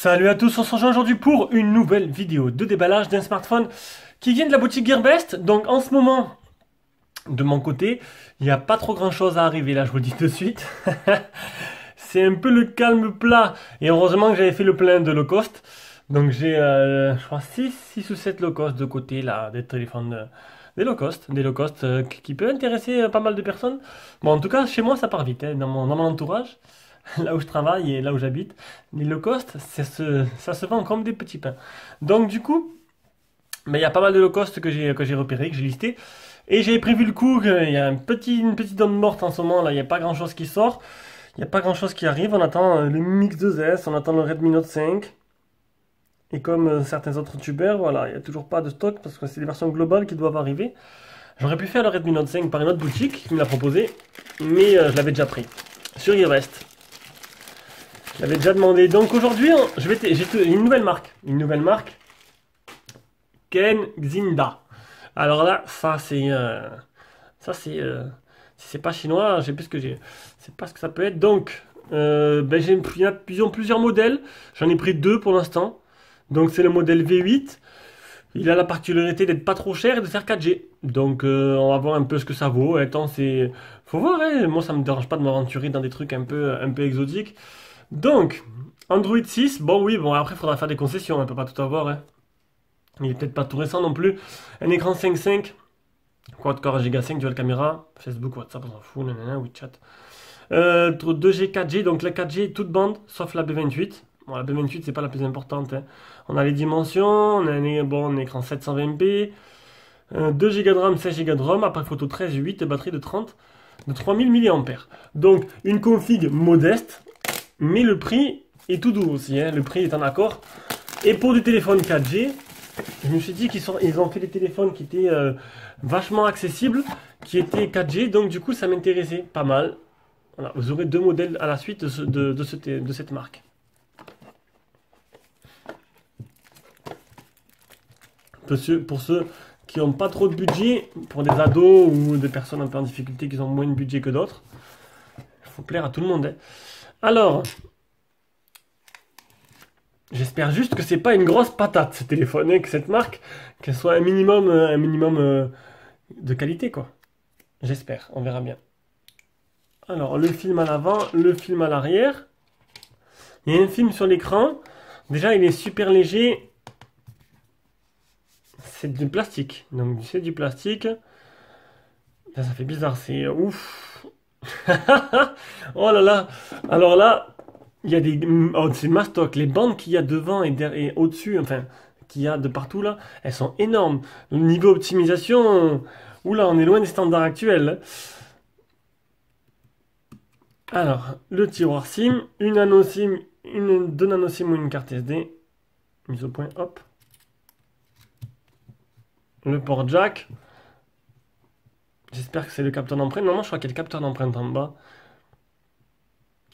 Salut à tous, on se rejoint aujourd'hui pour une nouvelle vidéo de déballage d'un smartphone qui vient de la boutique Gearbest. Donc en ce moment, de mon côté, il n'y a pas trop grand chose à arriver là, je vous le dis de suite. C'est un peu le calme plat et heureusement que j'avais fait le plein de low cost. Donc j'ai, je crois, 6 ou 7 low cost de côté là, des téléphones, des low cost qui peuvent intéresser pas mal de personnes. Bon, en tout cas, chez moi ça part vite, hein, dans mon entourage. Là où je travaille et là où j'habite, les low cost, ça se vend comme des petits pains. Donc du coup, il y a pas mal de low cost que j'ai repéré, que j'ai listé. Et j'ai prévu le coup qu'il y a une petite onde morte en ce moment, là, il n'y a pas grand chose qui sort. Il n'y a pas grand chose qui arrive. On attend le Mix 2S, on attend le Redmi Note 5. Et comme certains autres youtubeurs, voilà, il n'y a toujours pas de stock parce que c'est des versions globales qui doivent arriver. J'aurais pu faire le Redmi Note 5 par une autre boutique qui me l'a proposé, mais je l'avais déjà pris sur Gearbest. Je l'avais déjà demandé. Donc aujourd'hui, j'ai une nouvelle marque. Une nouvelle marque. Kenxinda. Alors là, si c'est pas chinois, je sais plus ce que j'ai. C'est pas ce que ça peut être. Donc, ils ont plusieurs modèles. J'en ai pris deux pour l'instant. Donc c'est le modèle V8. Il a la particularité d'être pas trop cher et de faire 4G. Donc on va voir un peu ce que ça vaut. Attends, faut voir, hein. Moi ça me dérange pas de m'aventurer dans des trucs un peu exotiques. Donc, Android 6, bon oui, bon après il faudra faire des concessions, on ne peut pas tout avoir, hein. Il est peut-être pas tout récent non plus. Un écran 5.5, quad-core Giga 5, dual caméra, Facebook, WhatsApp, on s'en fout, nanana, WeChat. 2G, 4G, donc la 4G toute bande, sauf la B28. Bon, la B28 c'est pas la plus importante, hein. On a les dimensions, on a un écran 720p, 2 Go de RAM, 16 Go de ROM, appareil photo 13, 8, batterie de 3000 mAh. Donc une config modeste. Mais le prix est tout doux aussi, hein. Le prix est en accord. Et pour du téléphone 4G, je me suis dit qu'ils ont fait des téléphones qui étaient vachement accessibles, qui étaient 4G, donc du coup ça m'intéressait pas mal. Voilà, vous aurez deux modèles à la suite de cette marque. Pour ceux qui n'ont pas trop de budget, pour des ados ou des personnes un peu en difficulté qui ont moins de budget que d'autres, il faut plaire à tout le monde, hein. Alors, j'espère juste que c'est pas une grosse patate ce téléphone, et que cette marque, qu'elle soit un minimum de qualité, quoi. J'espère, on verra bien. Alors, le film à l'avant, le film à l'arrière. Il y a un film sur l'écran. Déjà, il est super léger. C'est du plastique. Donc, c'est du plastique. Ça fait bizarre, c'est ouf. Oh là là. Alors là, il y a c'est mastoc. Les bandes qu'il y a devant et au-dessus, enfin, qu'il y a de partout là, elles sont énormes. Le niveau optimisation, oula, on est loin des standards actuels. Alors, le tiroir SIM, une nano SIM, deux nano SIM ou une carte SD. Mise au point, hop. Le port jack. J'espère que c'est le capteur d'empreinte. Non, je crois qu'il y a le capteur d'empreinte en bas.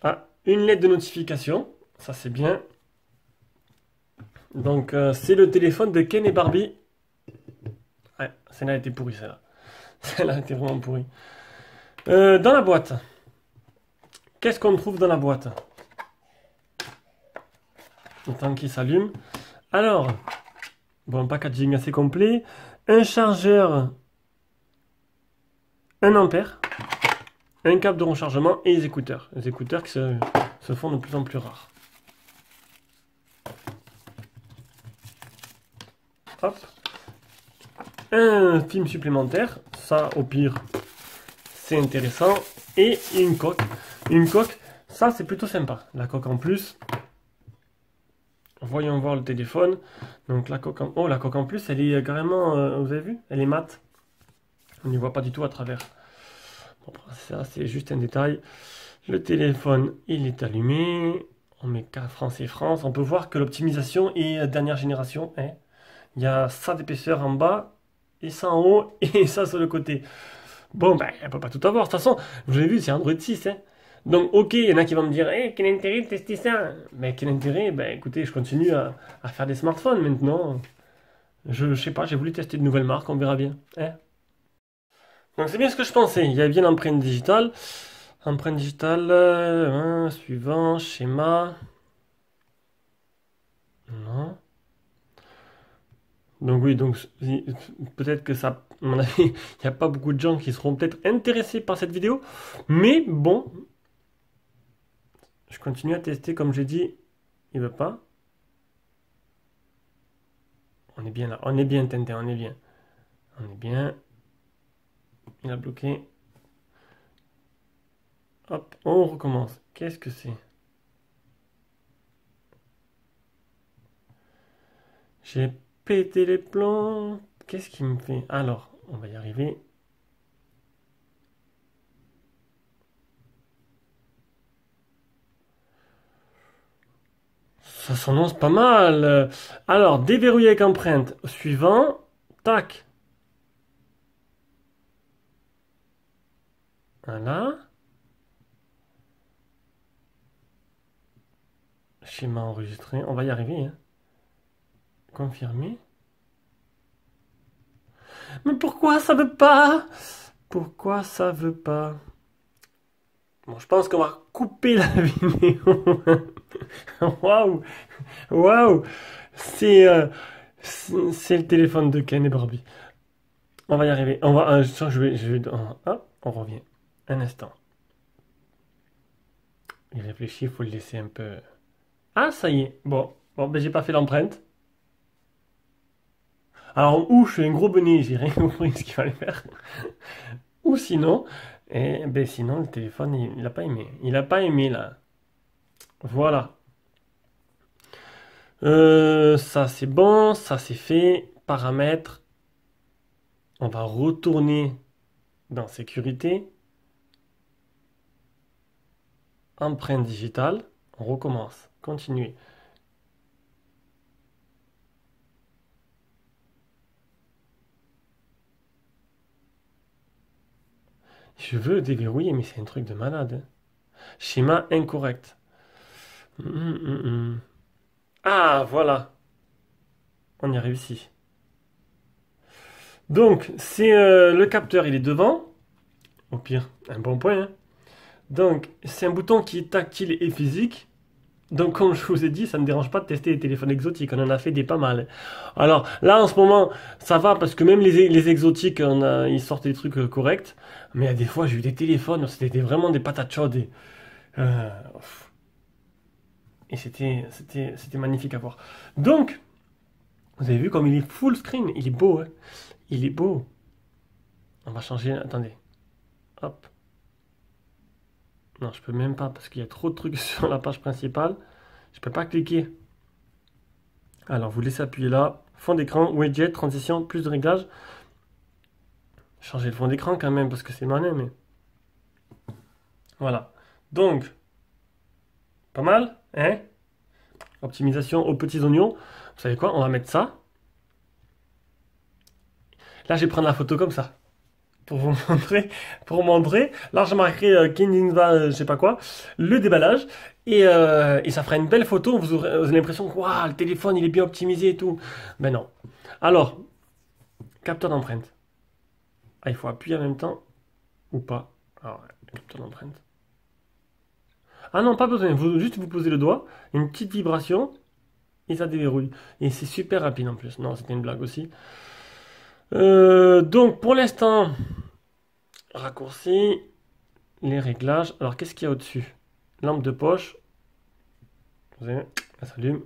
Ah, une lettre de notification. Ça, c'est bien. Donc, c'est le téléphone de Ken et Barbie. Ouais, celle-là a été pourrie, celle-là. Celle-là a été vraiment pourrie. Dans la boîte. Qu'est-ce qu'on trouve dans la boîte? Le temps qu'il s'allume. Alors, bon, packaging assez complet. Un chargeur 1 ampère, un câble de rechargement et les écouteurs. Les écouteurs qui se font de plus en plus rares. Hop. Un film supplémentaire, ça au pire c'est intéressant. Et une coque. Une coque, ça c'est plutôt sympa. La coque en plus. Voyons voir le téléphone. Donc la coque en plus, elle est carrément, vous avez vu? Elle est mate. On n'y voit pas du tout à travers. Bon, ça, c'est juste un détail. Le téléphone, il est allumé. On met France et France. On peut voir que l'optimisation est dernière génération, hein. Il y a ça d'épaisseur en bas, et ça en haut, et ça sur le côté. Bon, ben, on peut pas tout avoir. De toute façon, vous avez vu, c'est Android 6, hein. Donc, ok, il y en a qui vont me dire, quel intérêt de tester ça? Mais quel intérêt? Ben, écoutez, je continue à faire des smartphones maintenant. Je sais pas, j'ai voulu tester de nouvelles marques, on verra bien, hein. Donc c'est bien ce que je pensais, il y a bien l'empreinte digitale. Empreinte digitale, suivant, schéma. Non. Donc oui, donc peut-être que ça, à mon avis, il n'y a pas beaucoup de gens qui seront peut-être intéressés par cette vidéo. Mais bon, je continue à tester comme j'ai dit. Il veut pas. On est bien là. On est bien, Tintin, on est bien. On est bien. Il a bloqué. Hop, on recommence. Qu'est-ce que c'est? J'ai pété les plombs. Qu'est-ce qu'il me fait? Alors, on va y arriver. Ça s'annonce pas mal. Alors, déverrouiller avec empreinte. Suivant. Tac. Voilà. Schéma enregistré. On va y arriver, hein. Confirmer. Mais pourquoi ça veut pas? Pourquoi ça veut pas? Bon, je pense qu'on va couper la vidéo. Waouh! Waouh! C'est c'est le téléphone de Ken et Barbie. On va y arriver. On va, hop, on revient. Un instant. Il réfléchit, il faut le laisser un peu. Ah, ça y est. Bon, ben j'ai pas fait l'empreinte. Alors, ou je fais un gros bonnet, j'ai rien compris ce qu'il fallait faire. Ou sinon, ben sinon le téléphone, il a pas aimé. Il a pas aimé là. Voilà. Ça c'est bon, ça c'est fait. Paramètres. On va retourner dans sécurité. Empreinte digitale. On recommence. Continuer. Je veux déverrouiller, mais c'est un truc de malade, hein. Schéma incorrect. Hum, hum, hum. Ah, voilà. On y a réussi. Donc, c'est le capteur, il est devant. Au pire, un bon point, hein. Donc, c'est un bouton qui est tactile et physique. Donc, comme je vous ai dit, ça ne me dérange pas de tester les téléphones exotiques. On en a fait des pas mal. Alors, là, en ce moment, ça va parce que même les exotiques, ils sortent des trucs corrects. Mais il y a des fois, j'ai eu des téléphones, c'était vraiment des patates chaudes. Euh, et c'était magnifique à voir. Donc, vous avez vu comme il est full screen. Il est beau, hein. Il est beau. On va changer. Attendez. Hop. Non, je peux même pas parce qu'il y a trop de trucs sur la page principale. Je peux pas cliquer. Alors, vous laissez appuyer là. Fond d'écran, widget, transition, plus de réglages. Changer le fond d'écran quand même parce que c'est malin, mais. Voilà. Donc, pas mal, hein? Optimisation aux petits oignons. Vous savez quoi? On va mettre ça. Là, je vais prendre la photo comme ça. Pour vous montrer, pour montrer. Là, je marquerai Kininva, je sais pas quoi, le déballage. Et ça fera une belle photo. Vous aurez l'impression que waouh, le téléphone, il est bien optimisé et tout. Ben non. Alors, capteur d'empreinte. Ah, il faut appuyer en même temps ou pas? Alors, capteur d'empreinte. Ah non, pas besoin. Juste vous posez le doigt, une petite vibration et ça déverrouille. Et c'est super rapide en plus. Non, c'était une blague aussi. Donc pour l'instant, raccourci, les réglages. Alors qu'est-ce qu'il y a au-dessus? Lampe de poche. Vous avez, ça s'allume.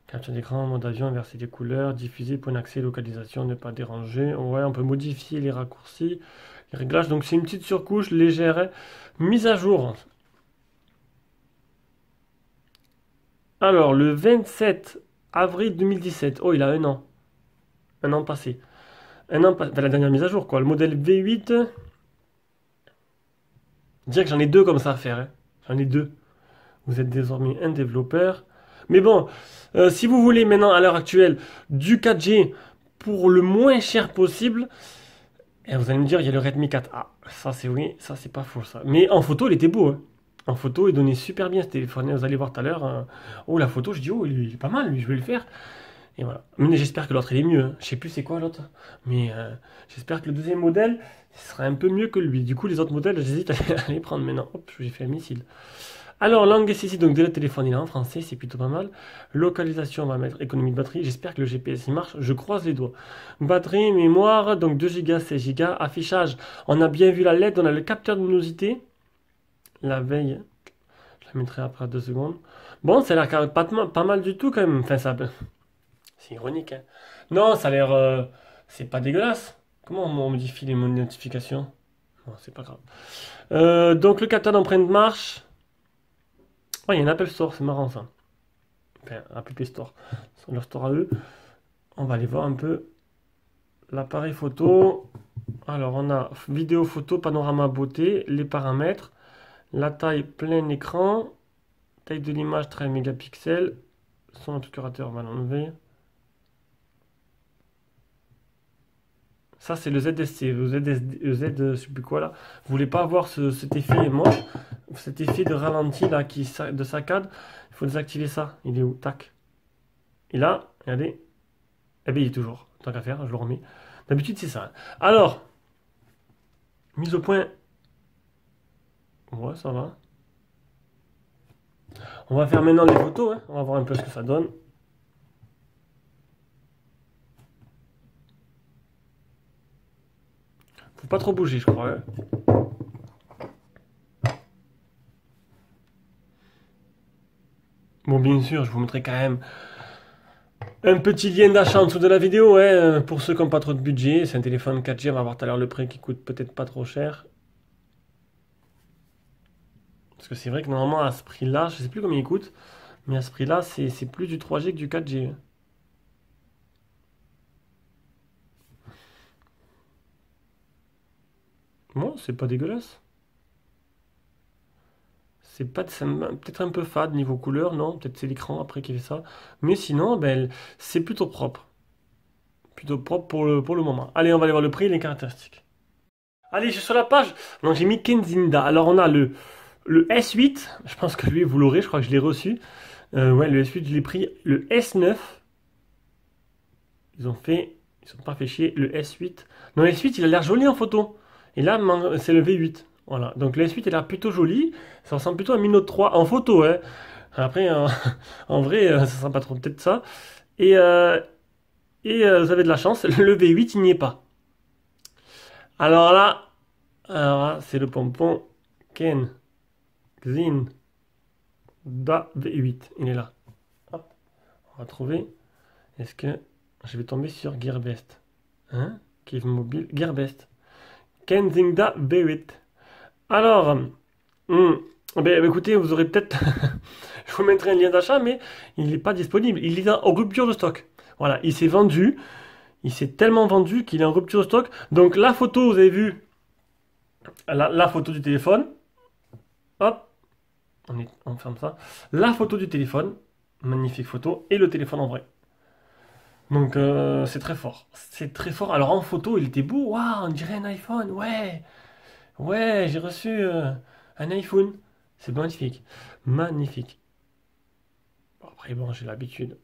Capture d'écran, mode avion, inverser les couleurs, diffuser, point d'accès, localisation, ne pas déranger. Ouais, on peut modifier les raccourcis, les réglages. Donc c'est une petite surcouche légère, mise à jour. Alors le 27 avril 2017. Oh, il a un an. Un an passé. Un an passé. Enfin, la dernière mise à jour, quoi. Le modèle V8. Dire que j'en ai deux comme ça à faire, hein. J'en ai deux. Vous êtes désormais un développeur. Mais bon, si vous voulez maintenant, à l'heure actuelle, du 4G pour le moins cher possible, et vous allez me dire, il y a le Redmi 4A. Ça, c'est oui, ça, c'est pas faux, ça. Mais en photo, il était beau, hein. En photo, il donnait super bien ce téléphone. Vous allez voir tout à l'heure. Oh, la photo, je dis, oh, il est pas mal, lui, je vais le faire. Et voilà. Mais j'espère que l'autre, il est mieux, hein. Je sais plus c'est quoi l'autre. Mais j'espère que le deuxième modèle, il sera un peu mieux que lui. Du coup, les autres modèles, j'hésite à les prendre maintenant. Hop, j'ai fait un missile. Alors, langue ici, donc dès le téléphone, il est en français, c'est plutôt pas mal. Localisation, on va mettre économie de batterie. J'espère que le GPS il marche, je croise les doigts. Batterie, mémoire, donc 2 Go, 16 Go. Affichage, on a bien vu la LED, on a le capteur de luminosité. La veille, je la mettrai après 2 secondes. Bon, ça a l'air quand même pas mal du tout quand même. Enfin, ça, c'est ironique, hein. Non, ça a l'air, c'est pas dégueulasse. Comment on modifie les notifications? Bon, c'est pas grave. Donc le capteur d'empreinte marche. Oh, il y a un Apple Store, c'est marrant ça. Enfin, App Store. C'est leur store à eux. On va aller voir un peu l'appareil photo. Alors, on a vidéo, photo, panorama, beauté, les paramètres, la taille plein écran, taille de l'image 13 mégapixels, son obturateur, on va l'enlever. Ça, c'est le ZSC, le Z, je sais plus quoi là. Vous voulez pas avoir cet effet moche, cet effet de ralenti là, de saccade. Il faut désactiver ça. Il est où? Tac. Et là, regardez. Eh bien, il est toujours. Tant qu'à faire, je le remets. D'habitude, c'est ça. Alors, mise au point. Ouais, ça va. On va faire maintenant les photos, hein. On va voir un peu ce que ça donne. Faut pas trop bouger, je crois, hein. Bon, bien sûr, je vous montrerai quand même un petit lien d'achat en dessous de la vidéo, hein, pour ceux qui n'ont pas trop de budget. C'est un téléphone 4G, on va voir tout à l'heure le prix qui coûte peut-être pas trop cher. Parce que c'est vrai que normalement à ce prix-là, je sais plus combien il coûte, mais à ce prix-là, c'est plus du 3G que du 4G. Bon, c'est pas dégueulasse. C'est peut-être un peu fade niveau couleur, non? Peut-être c'est l'écran après qui fait ça. Mais sinon, ben, c'est plutôt propre. Plutôt propre pour le moment. Allez, on va aller voir le prix et les caractéristiques. Allez, je suis sur la page. Donc j'ai mis Kenzinda. Alors on a le S8. Je pense que lui, vous l'aurez. Je crois que je l'ai reçu. Ouais, le S8, je l'ai pris. Le S9. Ils sont pas fait chier. Le S8. Non, le S8, il a l'air joli en photo. Et là, c'est le V8. Voilà. Donc le S8, il a l'air plutôt joli. Ça ressemble plutôt à Mi Note 3 en photo, hein. Après, en vrai, ça sera pas trop peut-être ça. Et, vous avez de la chance. Le V8, il n'y est pas. Alors là, c'est le pompon Ken Xin Da V8. Il est là. Hop, on va trouver. Est-ce que je vais tomber sur Gearbest? Hein? Cave mobile, Gearbest. Ken Zinda V8. Alors, écoutez, vous aurez peut-être. Je vous mettrai un lien d'achat, mais il n'est pas disponible. Il est en rupture de stock. Voilà, il s'est vendu. Il s'est tellement vendu qu'il est en rupture de stock. Donc la photo, vous avez vu, la photo du téléphone. Hop, on ferme ça. La photo du téléphone, magnifique photo, et le téléphone en vrai. Donc c'est très fort. C'est très fort. Alors en photo, il était beau. Waouh, on dirait un iPhone. Ouais, ouais, j'ai reçu un iPhone. C'est magnifique. Magnifique. Bon, après, bon, j'ai l'habitude.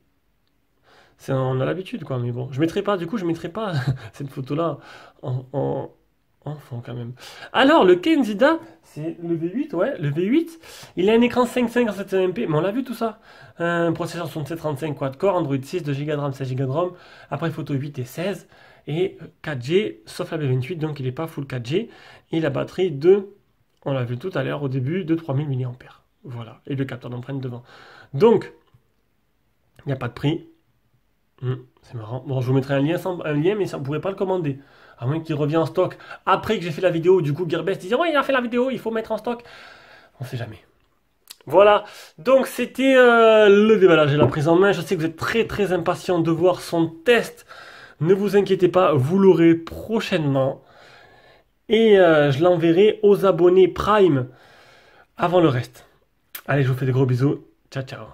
On a l'habitude, quoi, mais bon. Je mettrai pas, du coup, je mettrai pas cette photo-là en fond, quand même. Alors, le Kenzida, c'est le V8, ouais, le V8. Il a un écran 5.5 en 720p, mais on l'a vu tout ça. Un processeur 6735 quad-core, Android 6, 2 Go de RAM, 16 Go de ROM, appareil photo 8 et 16, et 4G, sauf la B28, donc il n'est pas full 4G. Et la batterie on l'a vu tout à l'heure au début, de 3000 mAh. Voilà, et le capteur d'empreinte devant. Donc, il n'y a pas de prix. C'est marrant. Bon, je vous mettrai un lien, mais ça ne pourrait pas le commander. À moins qu'il revienne en stock. Après que j'ai fait la vidéo, du coup, Gearbest disait, ouais, il a fait la vidéo, il faut mettre en stock. On sait jamais. Voilà. Donc, c'était le déballage et la prise en main. Je sais que vous êtes très, très impatient de voir son test. Ne vous inquiétez pas, vous l'aurez prochainement. Et je l'enverrai aux abonnés Prime avant le reste. Allez, je vous fais des gros bisous. Ciao, ciao.